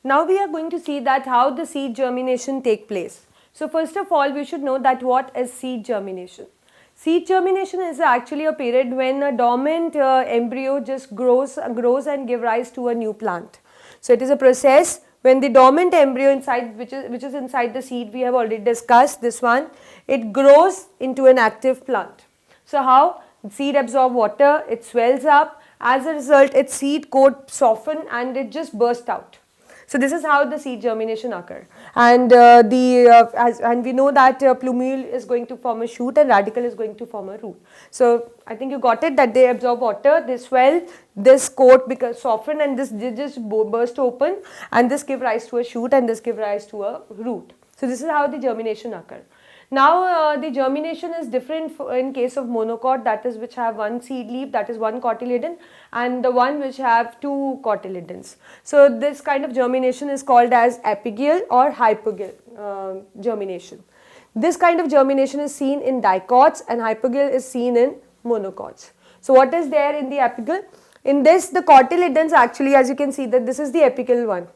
Now we are going to see that how the seed germination take place. So first of all, we should know that what is seed germination. Seed germination is actually a period when a dormant embryo just grows and give rise to a new plant. So it is a process when the dormant embryo inside, which is inside the seed, we have already discussed this one, it grows into an active plant. So how? Seed absorb water, it swells up, as a result its seed coat soften and it just burst out. So this is how the seed germination occur, and we know that plumule is going to form a shoot and radicle is going to form a root. So I think you got it, that they absorb water, they swell, this coat becomes soften and this they just burst open, and this give rise to a shoot and this give rise to a root. So this is how the germination occur. Now the germination is different in case of monocot, that is which have one seed leaf, that is one cotyledon, and the one which have two cotyledons. So this kind of germination is called as apigeal or hypogeal germination. This kind of germination is seen in dicots and hypogeal is seen in monocots. So what is there in the apigeal? In this, the cotyledons actually, as you can see, that this is the apical one.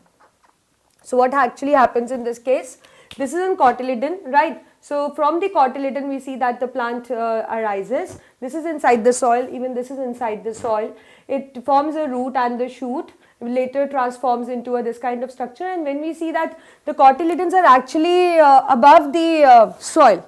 So what actually happens in this case? This is in cotyledon, right? So from the cotyledon we see that the plant arises. This is inside the soil, even this is inside the soil. It forms a root and the shoot later transforms into this kind of structure, and when we see that the cotyledons are actually above the soil.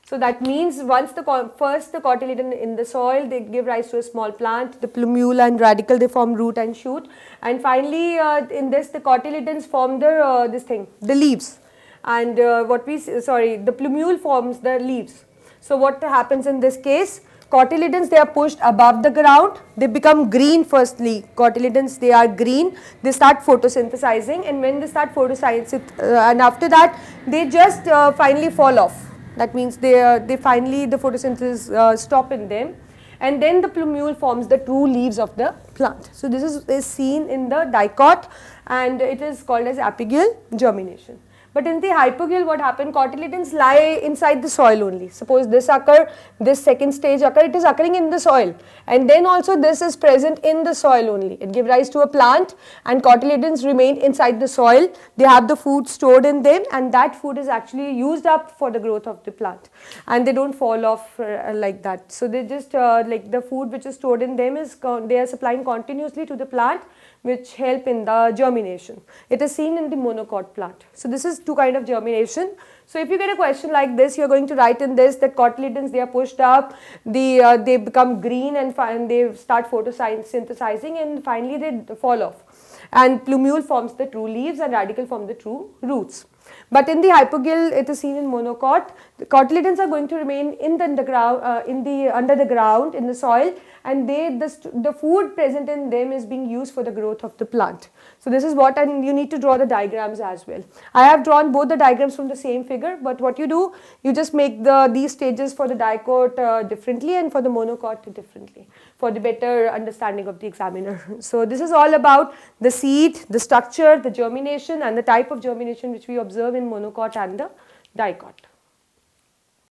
So that means once first the cotyledon in the soil, they give rise to a small plant, the plumule and radicle, they form root and shoot, and finally in this the cotyledons form the leaves. And the plumule forms the leaves. So what happens in this case? Cotyledons, they are pushed above the ground, they become green firstly. Cotyledons, they are green, they start photosynthesizing, and when they start photosynthesizing and after that they just finally fall off. That means they finally, the photosynthesis stop in them, and then the plumule forms the true leaves of the plant. So this is seen in the dicot and it is called as apigeal germination. But in the hypogeal, what happened? Cotyledons lie inside the soil only. Suppose this second stage occur, it is occurring in the soil, and then also this is present in the soil only. It gives rise to a plant, and cotyledons remain inside the soil. They have the food stored in them, and that food is actually used up for the growth of the plant, and they don't fall off like that. So they just like the food which is stored in them they are supplying continuously to the plant, which help in the germination. It is seen in the monocot plant. So this is two kind of germination. So if you get a question like this, you are going to write in this that cotyledons, they are pushed up, they become green and they start photosynthesizing, and finally they fall off. And plumule forms the true leaves and radicle form the true roots. But in the hypogeal, it is seen in monocot. The cotyledons are going to remain under the ground in the soil, and the food present in them is being used for the growth of the plant. So this is what, and you need to draw the diagrams as well. I have drawn both the diagrams from the same figure, but what you do, you just make these stages for the dicot differently and for the monocot differently for the better understanding of the examiner. So this is all about the seed, the structure, the germination and the type of germination which we observe in monocot and the dicot.